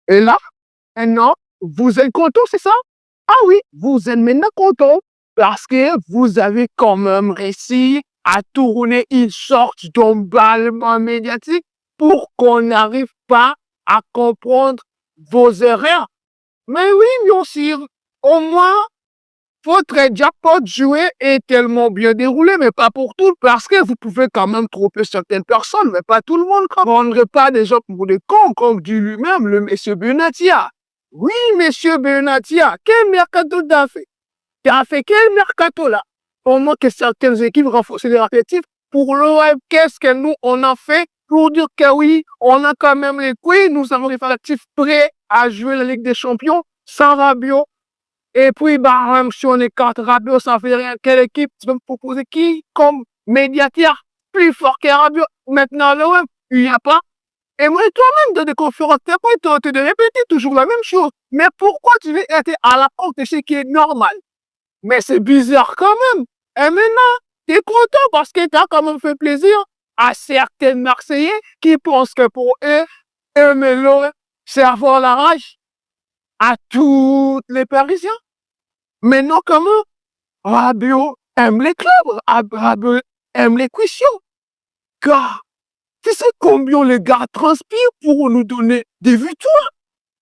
Et là, maintenant, vous êtes content, c'est ça? Ah oui, vous êtes maintenant content parce que vous avez quand même réussi à tourner une sorte d'emballement médiatique pour qu'on n'arrive pas à comprendre vos erreurs. Mais oui, bien sûr, au moins, votre jackpot joué est tellement bien déroulé, mais pas pour tout, parce que vous pouvez quand même tromper certaines personnes, mais pas tout le monde. Ne prendrez pas des gens pour des cons, comme dit lui-même le monsieur Benatia. Oui, monsieur Benatia, quel mercato t'as fait? T'as fait quel mercato là? Pendant que certaines équipes renforcent les effectifs, pour l'OM, qu'est-ce que nous on a fait pour dire que oui, on a quand même les couilles, nous avons les effectifs prêts à jouer la Ligue des Champions sans Rabiot. Et puis, bah, même si on écarte Rabiot, ça fait rien. Quelle équipe tu veux me proposer qui comme médiateur plus fort que Rabiot? Maintenant, l'OM, il n'y a pas. Et moi, toi-même, dans des conférences de presse, tu as de répéter toujours la même chose. Mais pourquoi tu veux être à la porte de ce qui est normal? Mais c'est bizarre quand même. Et maintenant, tu es content parce que tu as quand même fait plaisir à certains Marseillais qui pensent que pour eux, aimer l'OM, c'est avoir la rage à tous les Parisiens. Maintenant, comment? Rabiot aime les clubs, Rabiot aime les cuissions. Car, tu sais combien les gars transpirent pour nous donner des victoires?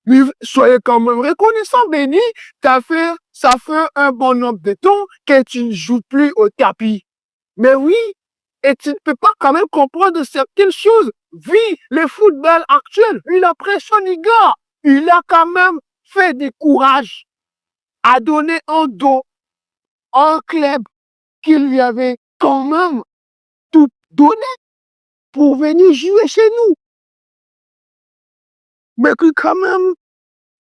Mais soyez quand même reconnaissants, Benny. Ça fait un bon nombre de temps que tu ne joues plus au tapis. Mais oui, et tu ne peux pas quand même comprendre certaines choses. Oui, le football actuel, il impressionne les gars. Il a quand même fait du courage à donner un dos à un club qui lui avait quand même tout donné pour venir jouer chez nous. Mais que quand même,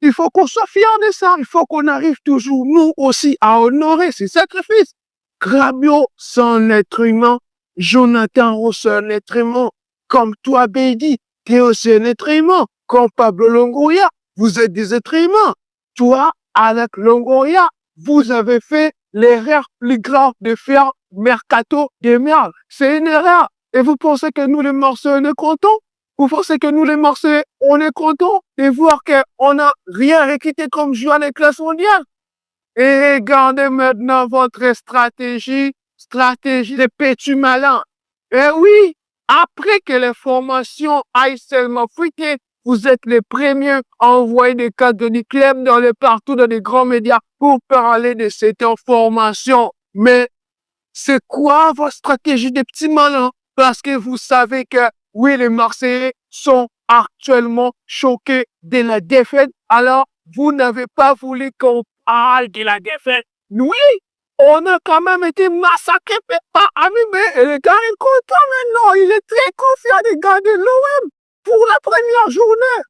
il faut qu'on soit fiers de ça. Il faut qu'on arrive toujours, nous aussi, à honorer ces sacrifices. Rabiot, c'est un être humain. Jonathan Ross, c'est un être humain. Comme toi, Bédi, tu es aussi un être humain. Comme Pablo Longoria, vous êtes des êtres humains. Toi, avec Longoria, vous avez fait l'erreur plus grave de faire mercato de merde. C'est une erreur. Et vous pensez que nous, les Marseillais, on est contents? Vous pensez que nous, les Marseillais, on est contents de voir qu'on n'a rien recruté comme joueur de classe mondiale? Et regardez maintenant votre stratégie de petit malin. Et oui, après que les formations aillent seulement fuiter, vous êtes les premiers à envoyer des cadres de club dans les partout dans les grands médias pour parler de cette information. Mais c'est quoi votre stratégie de petit malin? Parce que vous savez que, oui, les Marseillais sont actuellement choqués de la défaite. Alors, vous n'avez pas voulu qu'on parle de la défaite. Oui, on a quand même été massacrés par Ami, mais le gars est content maintenant. Il est très confiant des gars de l'OM pour la première journée.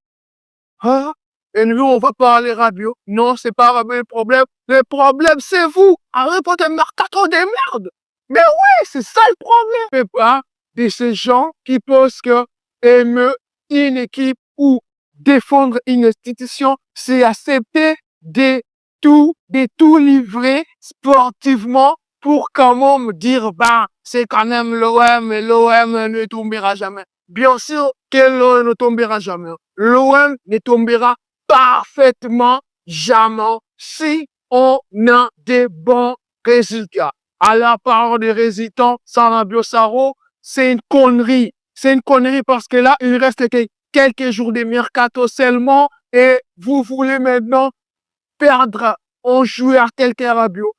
Hein? Et nous, on va parler Rabiot. Non, c'est pas Rabiot le problème. Le problème, c'est vous. Arrêtez de mercato de merde. Mais oui, c'est ça le problème. C'est pas de ces gens qui pensent que aimer une équipe ou défendre une institution, c'est accepter de tout livrer sportivement pour quand même dire, bah, c'est quand même l'OM et l'OM ne tombera jamais. Bien sûr que l'OM ne tombera jamais. L'OM ne tombera parfaitement jamais si on a des bons résultats. À la part des résultats, Sarabio Saro, c'est une connerie. C'est une connerie parce que là, il reste quelques jours de mercato seulement et vous voulez maintenant perdre un joueur tel que Rabiot.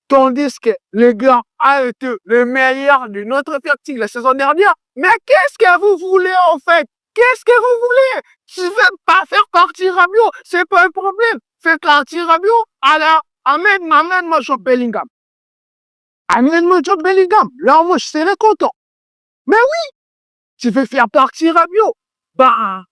Tandis que le gars a été le meilleur de notre effectif la saison dernière. Mais qu'est-ce que vous voulez en fait? Qu'est-ce que vous voulez? Tu veux pas faire partir Rabiot? C'est pas un problème. Fais partir Rabiot. Alors, amène-moi Job Bellingham. Amène-moi Job Bellingham. Là, moi, je serais content. Mais oui, tu veux faire partir Rabiot. Bah,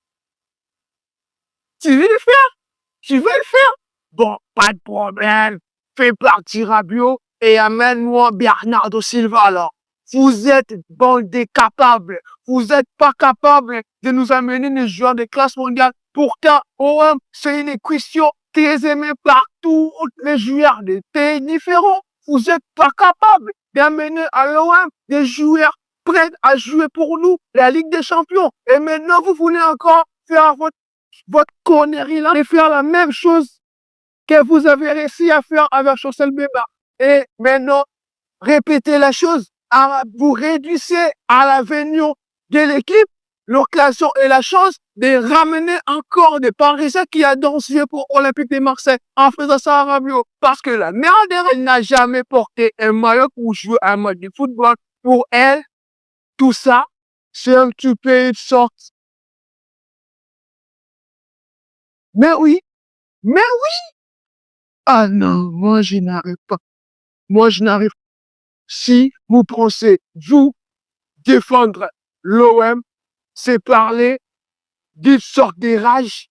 tu veux le faire? Tu veux le faire? Bon, pas de problème. Fais partir Rabiot et amène-moi Bernardo Silva alors. Vous êtes bande de capables. Vous n'êtes pas capable de nous amener des joueurs de classe mondiale. Pourtant, OM, c'est une équation très aimée par tous les joueurs de pays différents. Vous n'êtes pas capable d'amener à l'OM des joueurs prêts à jouer pour nous la Ligue des Champions. Et maintenant, vous voulez encore faire votre votre connerie là, de faire la même chose que vous avez réussi à faire avec Chancel Bemba. Et maintenant, répétez la chose. Vous réduisez à l'avenir de l'équipe l'occasion et la chance de ramener encore des Parisiens qui adorent jouer pour Olympique de Marseille en faisant ça à Rabiot. Parce que la mère d'elle n'a jamais porté un maillot pour jouer un match de football. Pour elle, tout ça, c'est un petit peu de sorte. Mais oui, mais oui. Ah non, moi je n'arrive pas. Moi je n'arrive pas. Si vous pensez, vous, défendre l'OM, c'est parler d'une sorte de rage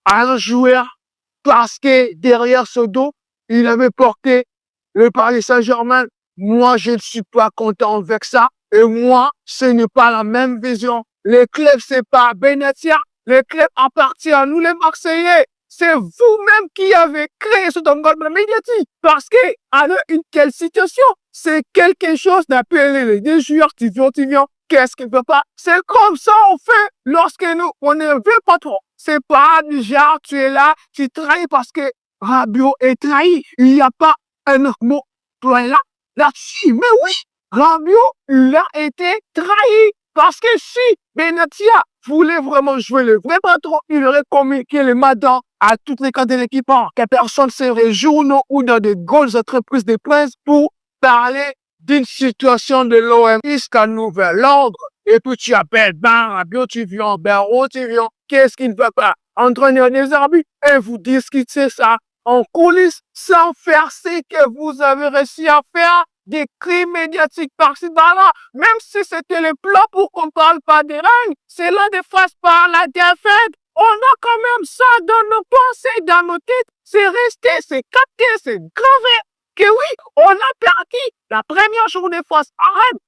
à un joueur parce que derrière ce dos, il avait porté le Paris Saint-Germain. Moi, je ne suis pas content avec ça. Et moi, ce n'est pas la même vision. Les clubs, c'est pas Benatia. Les clubs appartiennent à nous, les Marseillais. C'est vous-même qui avez créé ce engouement médiatique. Parce que, avec une telle situation, c'est quelque chose d'appeler les joueurs qui viennent. Qu'est-ce qui ne peut pas? C'est comme ça on fait lorsque nous, on ne veut pas trop. C'est pas du genre, tu es là, tu trahis parce que Rabiot est trahi. Il n'y a pas un autre mot pour là-dessus. Mais oui, Rabiot, il a été trahi. Parce que si Benatia voulait vraiment jouer le vrai patron, il aurait communiqué le matin à toutes les cadres de l'équipe que personne ne serait journaux ou dans de grosses entreprises de presse pour parler d'une situation de l'OM jusqu'à nouvel ordre. Et puis tu appelles, Rabiot, tu viens, tu viens. Qu'est-ce qui ne va pas? Entraîneur des arbitres et vous discutez ça en coulisses sans faire ce que vous avez réussi à faire, des cris médiatiques par-ci par-là, même si c'était le plan pour qu'on ne parle pas des règles, c'est là des phrases par la défaite. On a quand même ça dans nos pensées, dans nos têtes. C'est resté, c'est capté, c'est gravé. Que oui, on a perdu la première journée face à Rennes.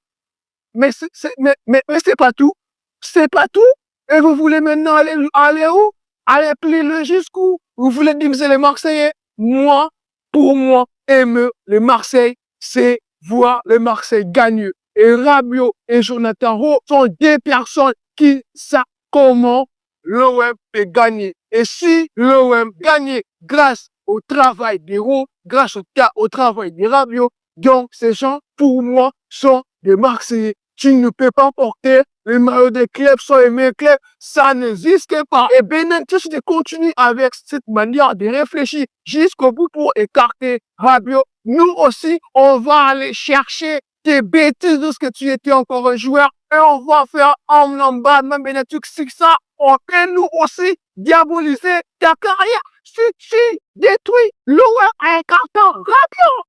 Mais c'est pas tout. C'est pas tout. Et vous voulez maintenant aller où? Aller plier le jusqu'où? Vous voulez diviser les Marseillais? Moi, pour moi, aimer les Marseillais, c'est voir les Marseillais gagner. Et Rabiot et Jonathan Rowe sont des personnes qui savent comment l'OM peut gagner. Et si l'OM gagne grâce au travail des Rowe, grâce au travail des Rabiot, donc ces gens, pour moi, sont des Marseillais. Tu ne peux pas porter le maillot des clubs sans aimer les clubs. Ça n'existe pas. Et Benitez de continuer avec cette manière de réfléchir jusqu'au bout pour écarter Rabiot. Nous aussi, on va aller chercher tes bêtises de ce que tu étais encore un joueur et on va faire un emballement Benitez. C'est ça, on peut nous aussi diaboliser ta carrière. Si tu détruis l'OM en écartant Rabiot,